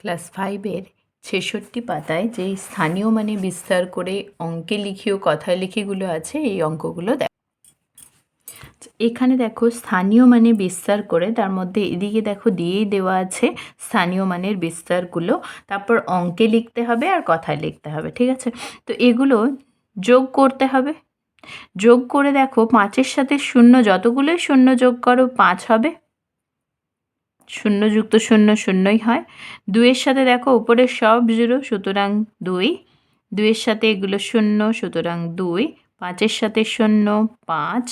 Class 5-এর ৬৬ পাতায় যে স্থানীয় মানে বিস্তার করে অঙ্কে লিখি ও কথায় লিখিগুলো আছে, এই অঙ্কগুলো দেখো। এখানে দেখো স্থানীয় মানে বিস্তার করে, তার মধ্যে এদিকে দেখো দিয়েই দেওয়া আছে স্থানীয় মানের বিস্তারগুলো, তারপর অঙ্কে লিখতে হবে আর কথায় লিখতে হবে, ঠিক আছে? তো এগুলো যোগ করতে হবে। যোগ করে দেখো 5-এর সাথে শূন্য, যতগুলোই শূন্য যোগ করো 5 হবে। শূন্য যুক্ত শূন্য শূন্যই হয়। 2-এর সাথে দেখো উপরে সব 0, সুতরাং 2। 2-এর সাথে এগুলো শূন্য, সুতরাং 2। 5-এর সাথে শূন্য, 5,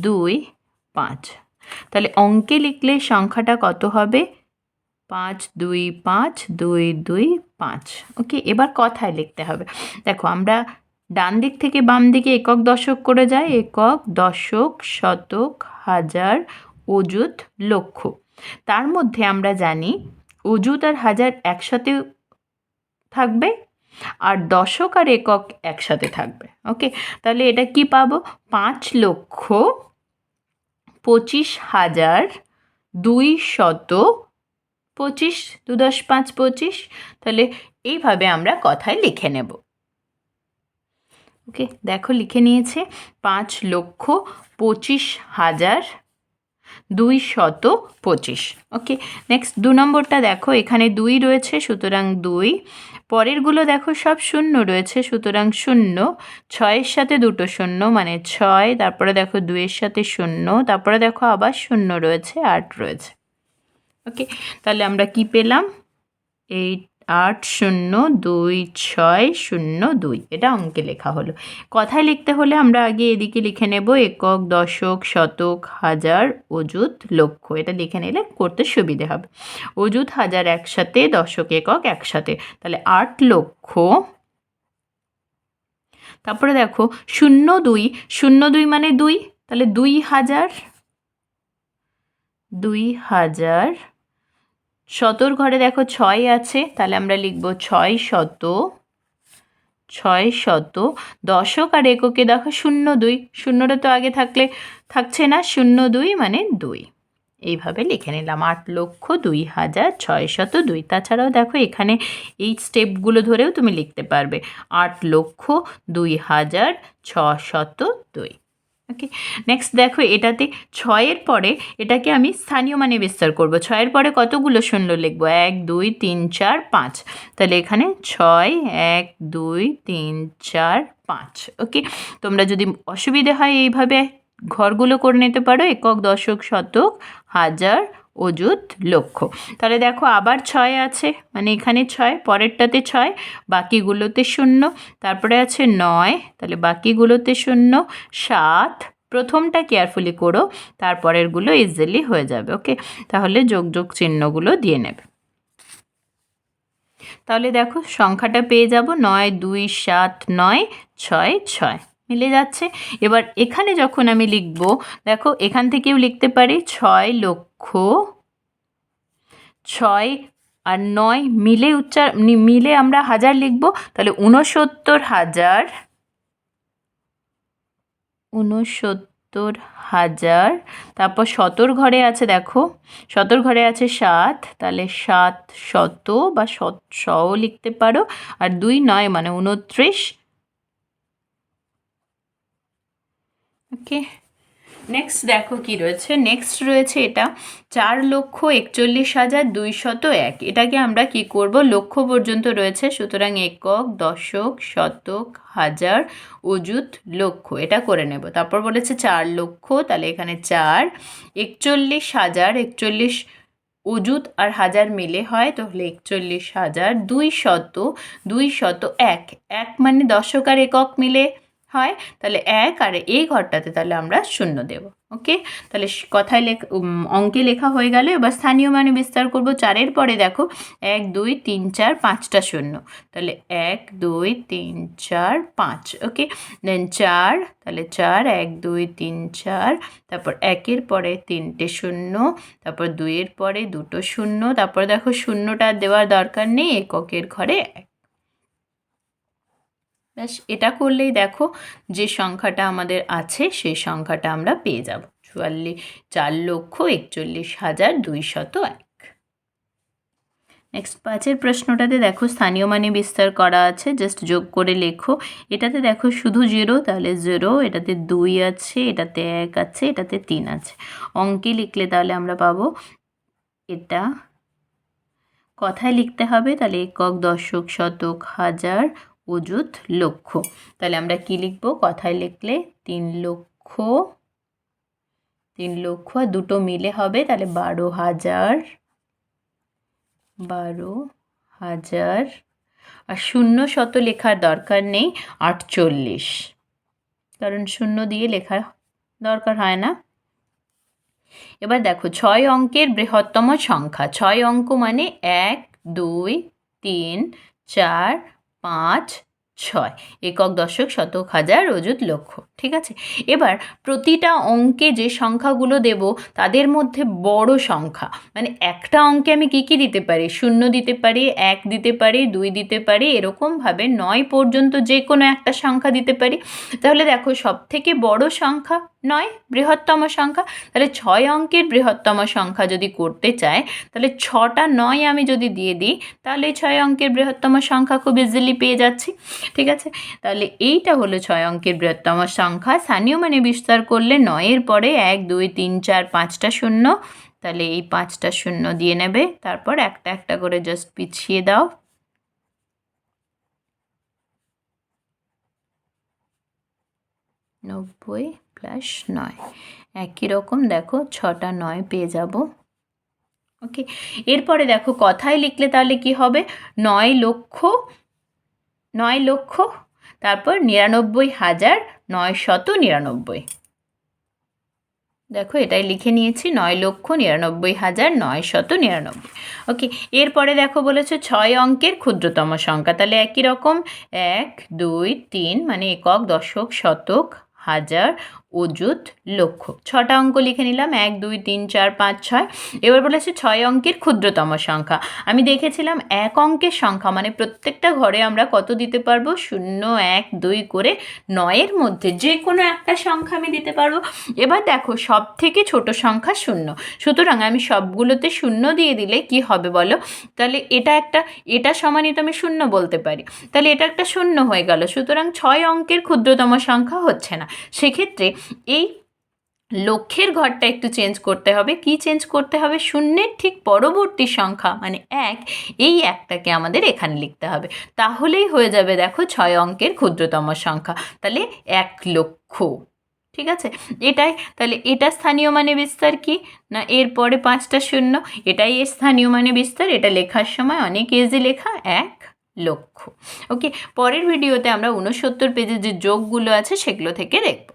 2, 5। তাহলে অঙ্কে লিখলে সংখ্যাটা কত হবে? 5, 2, 5, 2, 2, 5। ওকে, এবার কথায় লিখতে হবে। দেখো আমরা ডান দিক থেকে বাম দিকে একক দশক করে যাই, একক, দশক, শতক, হাজার, অযুত, লক্ষ। তার মধ্যে আমরা জানি অযুত আর হাজার একসাথে থাকবে, আর দশক আর একক একসাথে থাকবে। ওকে, তাহলে এটা কি পাবো? 5,25,225। 2 10 5 25। তাহলে এইভাবে আমরা কথায় লিখে নেব। ওকে, দেখো লিখে নিয়েছে 5,25,225। ওকে, নেক্সট 2 নম্বরটা দেখো, এখানে 2 রয়েছে, সুতরাং 2। পরেরগুলো দেখো সব শূন্য রয়েছে, সুতরাং 0। 6-এর সাথে দুটো শূন্য মানে 6, তারপরে দেখো 2-এর সাথে শূন্য, তারপরে দেখো আবার শূন্য রয়েছে, 8 রয়েছে। ওকে, তাহলে আমরা কি পেলাম? 8,0,2,6,0,2। এটা অঙ্কে লেখা হলো। কথায় লিখতে হলে আমরা আগে এদিকে লিখে নেব একক, দশক, শতক, হাজার, অযুত, লক্ষ। এটা লিখে নিলে করতে সুবিধে হবে। অযুত, হাজার একসাথে, দশক, একক একসাথে, তাহলে 8 লক্ষ। তারপরে দেখো 0,2, 0,2 মানে 2, তাহলে 2,000। 2,000। শতর ঘরে দেখো 6 আছে, তাহলে আমরা লিখব 6,000। 6,000। দশক আর এককে দেখো 0,2, শূন্যটা তো আগে থাকছে না, 0,2 মানে 2। এইভাবে লিখে নিলাম 8,02,602। তাছাড়াও দেখো এখানে এই স্টেপগুলো ধরেও তুমি লিখতে পারবে 8,02,602। ওকে, নেক্সট দেখো এটাতে 6-এর পরে এটাকে আমি স্থানীয় মানে বিস্তার করব। 6-এর পরে কতগুলো শূন্য লিখব? 1 2 3 4 5। তাহলে এখানে 6, 1 2 3 4 5। ওকে, তোমরা যদি অসুবিধে হয় এইভাবে ঘরগুলো করে নিতে পারো, একক, দশক, শতক, হাজার, অযুত, লক্ষ। তাহলে দেখো আবার 6 আছে, মানে এখানে 6, পরেরটাতে 6, বাকিগুলোতে শূন্য, তারপরে আছে 9, তাহলে বাকিগুলোতে শূন্য, 7। প্রথমটা কেয়ারফুলি করো, তারপরেরগুলো ইজিলি হয়ে যাবে। ওকে, তাহলে যোগ চিহ্নগুলো দিয়ে নেবে। তাহলে দেখো সংখ্যাটা পেয়ে যাব 9 2 7 9 6 6, মিলে যাচ্ছে। এবার এখানে যখন আমি লিখব, দেখো এখান থেকেও লিখতে পারি 6 লক্ষ। 6 আর 9 মিলে আমরা হাজার লিখব, তাহলে 69,000। 69,000। তারপর শতর ঘরে আছে, দেখো শতর ঘরে আছে 7, তাহলে 700 বা 100 লিখতে পারো। আর 2 9 মানে 29। ওকে, নেক্সট দেখো কি রয়েছে। নেক্সট রয়েছে এটা 4,41,201। এটাকে আমরা কি করব? লক্ষ পর্যন্ত রয়েছে, সুতরাং একক, দশক, শতক, হাজার, অযুত, লক্ষ, এটা করে নেব। তারপর বলেছে 4 লক্ষ, তাহলে এখানে 4। 41,000, 41 অযুত আর হাজার মিলে হয়, তাহলে 41,000। 201, 1 মানে দশক আর একক মিলে হয়, তাহলে 1, আর এই ঘরটাতে তাহলে আমরা শূন্য দেব। ওকে, তাহলে কথায় অঙ্কে লেখা হয়ে গেলে এবার স্থানীয় মানে বিস্তার করব। 4-এর পরে দেখো 1 2 3 4 5টা শূন্য, তাহলে 1 2 3 4 5। ওকে, দেন 4, তাহলে 4 1 2 3 4, তারপর 1-এর পরে 3টে শূন্য, তারপর 2-এর পরে 2টো শূন্য, তারপর দেখো শূন্যটা দেওয়ার দরকার নেই, এককের ঘরে 1। ব্যাস, এটা করলেই দেখো যে সংখ্যাটা আমাদের আছে সেই সংখ্যাটা আমরা পেয়ে যাব, 4,41,201। নেক্সট 5-এর প্রশ্নটাতে দেখো স্থানীয় মানে বিস্তার করা আছে, জাস্ট যোগ করে লেখো। এটাতে দেখো শুধু 0, তাহলে 0, এটাতে 2 আছে, এটাতে 1 আছে, এটাতে 3 আছে। অঙ্কে লিখলে তাহলে আমরা পাবো এটা। কথায় লিখতে হবে, তাহলে একক, দশক, শতক, হাজার, অযুত, লক্ষ। তাহলে আমরা কি লিখবো কথায় লিখলে? 3 লক্ষ, 3 লক্ষ আর দুটো মিলে হবে তাহলে 12,000, 12,000। আর শূন্য শত লেখার দরকার নেই, 48, কারণ শূন্য দিয়ে লেখার দরকার হয় না। এবার দেখো 6 অঙ্কের বৃহত্তম সংখ্যা। 6 অঙ্ক মানে 1, 2, 3, 4, 5, 6, একক, দশক, শতক, হাজার, অযুত, লক্ষ। ঠিক আছে, এবার প্রতিটা অঙ্কে যে সংখ্যাগুলো দেব তাদের মধ্যে বড় সংখ্যা, মানে একটা অঙ্কে আমি কী কী দিতে পারি? 0 দিতে পারি, 1 দিতে পারি, 2 দিতে পারি, এরকমভাবে 9 পর্যন্ত যে কোনো একটা সংখ্যা দিতে পারি। তাহলে দেখো সব থেকে বড় সংখ্যা 9, বৃহত্তম সংখ্যা। তাহলে 6 অঙ্কের বৃহত্তম সংখ্যা যদি করতে চাই, তাহলে 6টা 9 আমি যদি দিয়ে দিই, তাহলে 6 অঙ্কের বৃহত্তম সংখ্যা খুব ইজিলি পেয়ে যাচ্ছি। ঠিক আছে, তাহলে এইটা হলো 6 অঙ্কের বৃহত্তম সংখ্যা। স্থানীয় মানে বিস্তার করলে 9-এর পরে 1, 2, 3, 4, 5টা শূন্য, তাহলে এই 5টা শূন্য দিয়ে নেবে, তারপর একটা একটা করে জাস্ট পিছিয়ে দাও। 90 প্লাস 9, একই রকম দেখো 6টা 9 পেয়ে যাব। ওকে, এরপরে দেখো কথায় লিখলে তাহলে কি হবে? 9 লক্ষ, 9 লক্ষ, তারপর 99,999। দেখো এটাই লিখে নিয়েছি, 9,99,999। ওকে, এরপরে দেখো বলেছে 6 অঙ্কের ক্ষুদ্রতম সংখ্যা। তাহলে একই রকম 1, 2, 3 মানে একক, দশক, শতক, হাজার, অযুত, লক্ষ। 6টা অঙ্ক লিখে নিলাম, 1, 2, 3, 4, 5, 6। এবার বলেছে 6 অঙ্কের ক্ষুদ্রতম সংখ্যা। আমি দেখেছিলাম 1 অঙ্কের সংখ্যা মানে প্রত্যেকটা ঘরে আমরা কত দিতে পারবো? 0, 1, 2 করে 9-এর মধ্যে যে কোনো একটা সংখ্যা আমি দিতে পারবো। এবার দেখো সব থেকে ছোট সংখ্যা 0, সুতরাং আমি সবগুলোতে 0 দিয়ে দিলে কি হবে বলো? তাহলে এটা সমানই তো আমি 0 বলতে পারি, তাহলে এটা একটা 0 হয়ে গেল। সুতরাং 6 অঙ্কের ক্ষুদ্রতম সংখ্যা হচ্ছে না। সেক্ষেত্রে এই লক্ষের ঘরটা একটু চেঞ্জ করতে হবে। কি চেঞ্জ করতে হবে? 0-এর ঠিক পরবর্তী সংখ্যা মানে 1, এই 1টাকে আমাদের এখানে লিখতে হবে, তাহলেই হয়ে যাবে দেখো 6 অঙ্কের ক্ষুদ্রতম সংখ্যা, তাহলে 1 লক্ষ। ঠিক আছে, এটাই তাহলে এটা স্থানীয় মানে বিস্তার কি না, এরপরে 5টা শূন্য, এটাই এর স্থানীয় মানে বিস্তার। এটা লেখার সময় অনেক ইজি লেখা, 1 লক্ষ। ওকে, পরের ভিডিওতে আমরা 69 পেজে যে যোগগুলো আছে সেগুলো থেকে দেখব।